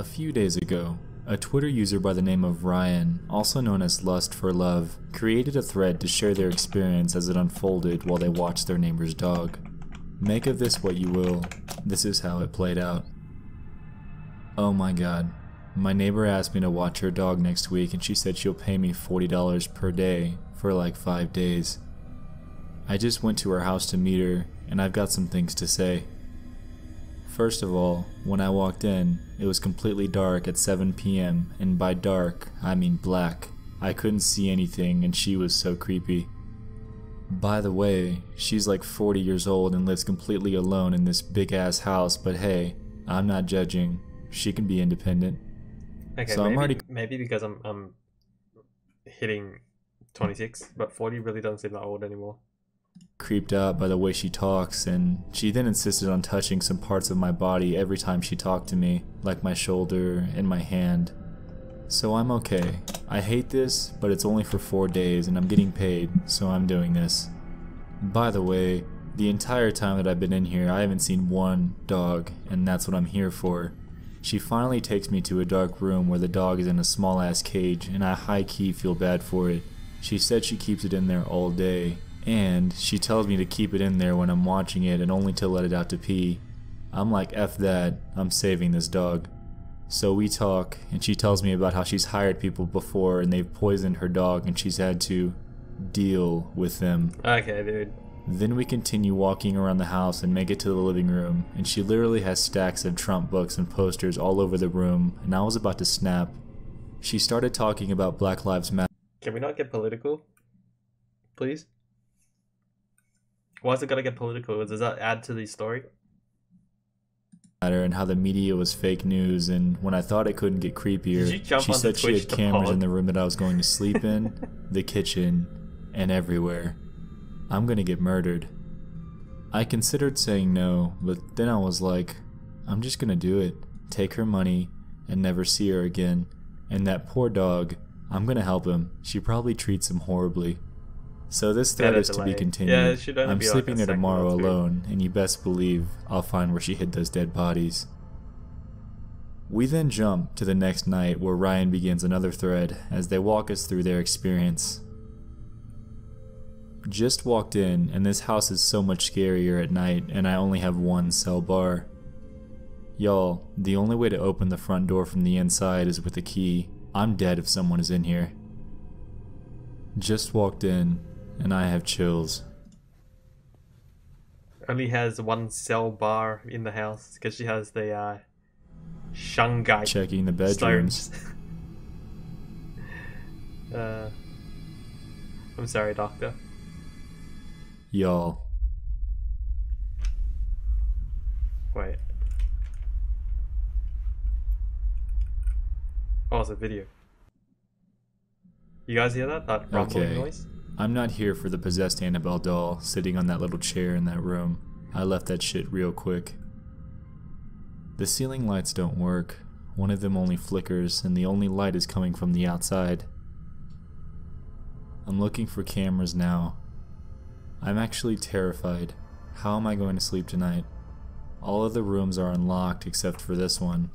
A few days ago, a Twitter user by the name of Ryan, also known as Lust for Love, created a thread to share their experience as it unfolded while they watched their neighbor's dog. Make of this what you will, this is how it played out. Oh my god, my neighbor asked me to watch her dog next week and she said she'll pay me $40 per day for like 5 days. I just went to her house to meet her and I've got some things to say. First of all, when I walked in, it was completely dark at 7 p.m. and by dark, I mean black. I couldn't see anything and she was so creepy. By the way, she's like 40 years old and lives completely alone in this big ass house, but hey, I'm not judging. She can be independent. Okay, so maybe because I'm hitting 26, but 40 really doesn't seem that old anymore. Creeped out by the way she talks, and she then insisted on touching some parts of my body every time she talked to me, like my shoulder and my hand. So I'm okay. I hate this, but it's only for 4 days and I'm getting paid, so I'm doing this. By the way, the entire time that I've been in here, I haven't seen one dog, and that's what I'm here for. She finally takes me to a dark room where the dog is in a small ass cage, and I high-key feel bad for it. She said she keeps it in there all day, and she tells me to keep it in there when I'm watching it and only to let it out to pee. I'm like, F that, I'm saving this dog. So we talk, and she tells me about how she's hired people before and they've poisoned her dog and she's had to deal with them. Okay, dude. Then we continue walking around the house and make it to the living room, and she literally has stacks of Trump books and posters all over the room, and I was about to snap. She started talking about Black Lives Matter. Can we not get political? Please? Why is it gotta get political? Does that add to the story? And how the media was fake news, and when I thought it couldn't get creepier, she said she had cameras in the room that I was going to sleep in, the kitchen, and everywhere. I'm gonna get murdered. I considered saying no, but then I was like, I'm just gonna do it, take her money, and never see her again. And that poor dog, I'm gonna help him. She probably treats him horribly. So this thread is to be continued. Yeah, I'm sleeping there tomorrow alone, and you best believe I'll find where she hid those dead bodies. We then jump to the next night where Ryan begins another thread as they walk us through their experience. Just walked in, and this house is so much scarier at night, and I only have one cell bar. Y'all, the only way to open the front door from the inside is with a key. I'm dead if someone is in here. Just walked in, and I have chills. Only has one cell bar in the house because she has the shungite. Checking the bedrooms. I'm sorry, doctor. Y'all. Wait. Oh, it's a video. You guys hear that? That rumbling noise? I'm not here for the possessed Annabelle doll sitting on that little chair in that room. I left that shit real quick. The ceiling lights don't work. One of them only flickers, and the only light is coming from the outside. I'm looking for cameras now. I'm actually terrified. How am I going to sleep tonight? All of the rooms are unlocked except for this one.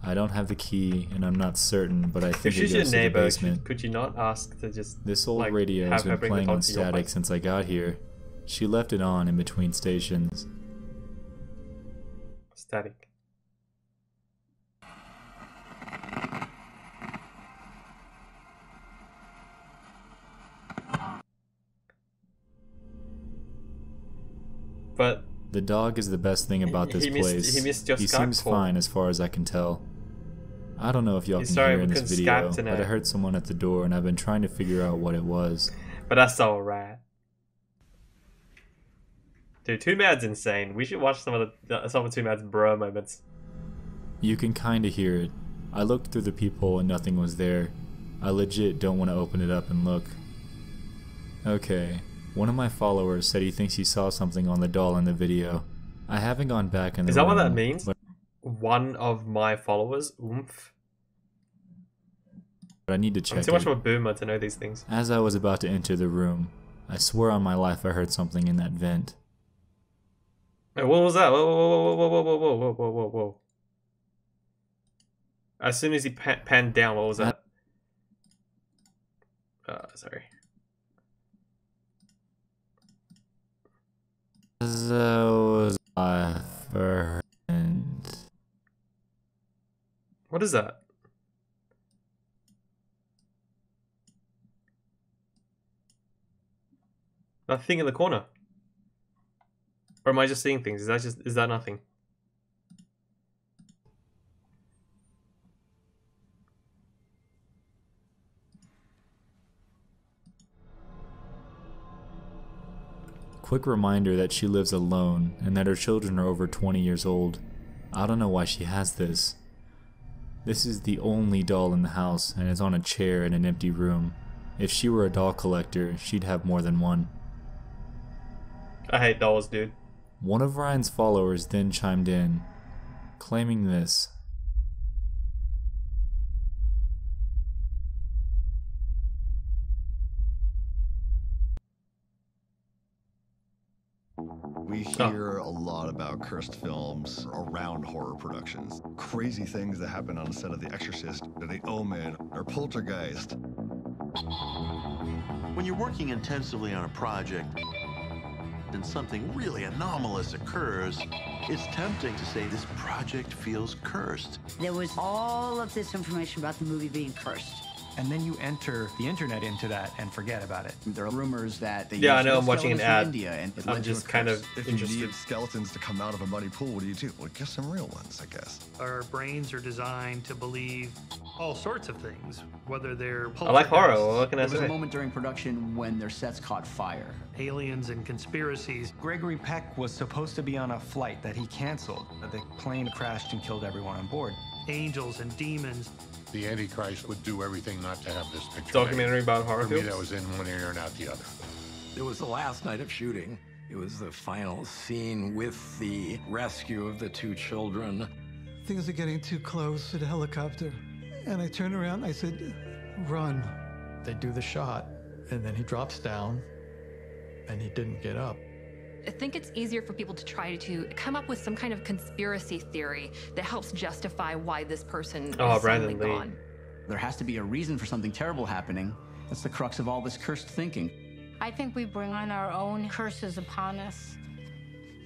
I don't have the key, and I'm not certain, but I think it goes to the basement. Could you not ask to just... This old radio has been playing on static since I got here. She left it on in between stations. Static. But... The dog is the best thing about this place. He seems fine as far as I can tell. I don't know if y'all can hear in this video, but I heard someone at the door and I've been trying to figure out what it was. But that's alright. Dude, Two Mad's insane. We should watch some of Two Mad's bro moments. You can kinda hear it. I looked through the peephole and nothing was there. I legit don't want to open it up and look. Okay, one of my followers said he thinks he saw something on the doll in the video. I haven't gone back in the room. Is that what that means? One of my followers? Oomph. But I need to check I'm too much of a boomer to know these things. As I was about to enter the room, I swear on my life I heard something in that vent. Wait, what was that? Whoa, whoa, whoa, whoa, whoa, whoa, whoa, whoa, whoa, whoa. As soon as he panned down, what was that? Sorry. Those my friends. What is that? That thing in the corner. Or am I just seeing things? Is that nothing? Quick reminder that she lives alone and that her children are over 20 years old. I don't know why she has this. This is the only doll in the house and it's on a chair in an empty room. If she were a doll collector, she'd have more than one. I hate dolls, dude. One of Ryan's followers then chimed in, claiming this. We hear a lot about cursed films around horror productions. Crazy things that happen on the set of The Exorcist, or The Omen, or Poltergeist. When you're working intensively on a project and something really anomalous occurs, it's tempting to say this project feels cursed. There was all of this information about the movie being cursed. And then you enter the internet into that and forget about it. There are rumors that they Yeah, I know. I'm watching an ad. India and it I'm led to just a kind curse. of If you interested. need skeletons to come out of a muddy pool, what do? Well, get some real ones, I guess. Our brains are designed to believe all sorts of things, whether they're I like horror. What can I There was a say? moment during production when their sets caught fire. aliens and conspiracies. Gregory Peck was supposed to be on a flight that he canceled. The plane crashed and killed everyone on board. Angels and demons. The Antichrist would do everything not to have this picture Documentary made. about horror For me, films? that was in one ear and out the other. It was the last night of shooting. It was the final scene with the rescue of the two children. Things are getting too close to the helicopter. And I turned around and I said, run. They do the shot, and then he drops down, and he didn't get up. I think it's easier for people to try to come up with some kind of conspiracy theory that helps justify why this person is suddenly gone. There has to be a reason for something terrible happening. That's the crux of all this cursed thinking. I think we bring on our own curses upon us.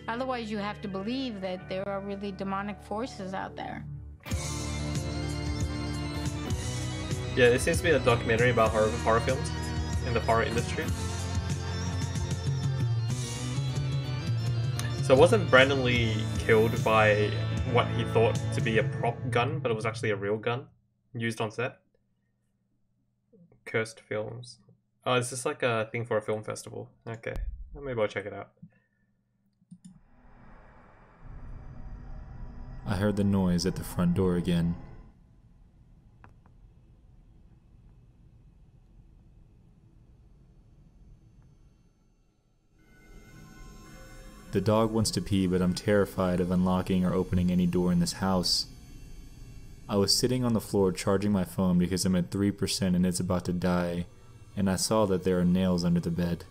Otherwise, you have to believe that there are really demonic forces out there. Yeah, this seems to be a documentary about horror films in the horror industry. So wasn't Brandon Lee killed by what he thought to be a prop gun, but it was actually a real gun used on set? Cursed films. Oh, is this like a thing for a film festival? Okay, well, maybe I'll check it out. I heard the noise at the front door again. The dog wants to pee, but I'm terrified of unlocking or opening any door in this house. I was sitting on the floor charging my phone because I'm at 3% and it's about to die, and I saw that there are nails under the bed.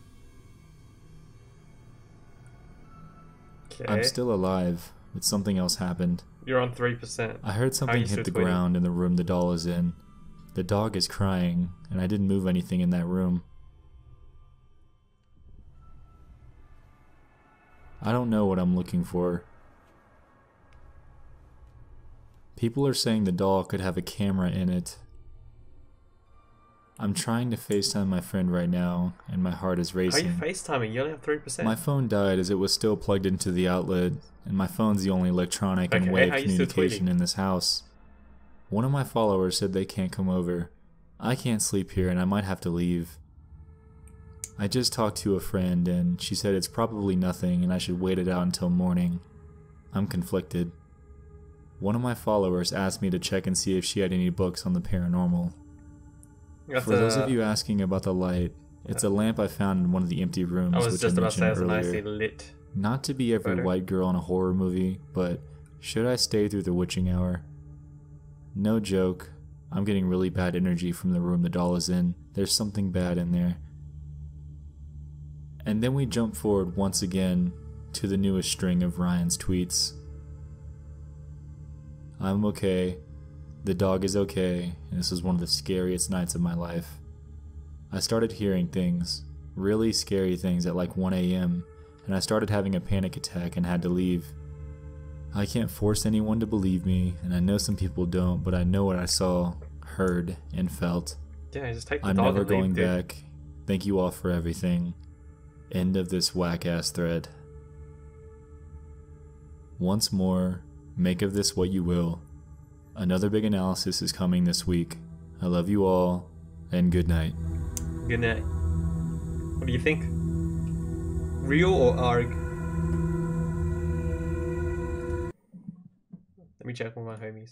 Okay. I'm still alive, but something else happened. You're on 3%. I heard something hit the ground in the room the doll is in. The dog is crying, and I didn't move anything in that room. I don't know what I'm looking for. People are saying the doll could have a camera in it. I'm trying to FaceTime my friend right now, and my heart is How are racing. you FaceTiming? You only have 3%. My phone died as it was still plugged into the outlet, and my phone's the only electronic and way of how you still communication tweeting? in this house. One of my followers said they can't come over. I can't sleep here and I might have to leave. I just talked to a friend and she said it's probably nothing and I should wait it out until morning. I'm conflicted. One of my followers asked me to check and see if she had any books on the paranormal. For those of you asking about the light, it's a lamp I found in one of the empty rooms, I was which just I about to say mentioned it's a earlier. nicely lit. Not to be every photo. white girl in a horror movie, but should I stay through the witching hour? No joke, I'm getting really bad energy from the room the doll is in. There's something bad in there. And then we jump forward once again to the newest string of Ryan's tweets. I'm okay. The dog is okay, and this was one of the scariest nights of my life. I started hearing things, really scary things at like 1 a.m., and I started having a panic attack and had to leave. I can't force anyone to believe me, and I know some people don't, but I know what I saw, heard, and felt. Yeah, just take the I'm dog never and leave, going dude. back. Thank you all for everything. End of this whack-ass thread. Once more, make of this what you will. Another big analysis is coming this week. I love you all, and good night. Good night. What do you think? Real or arg? Let me check with my homies.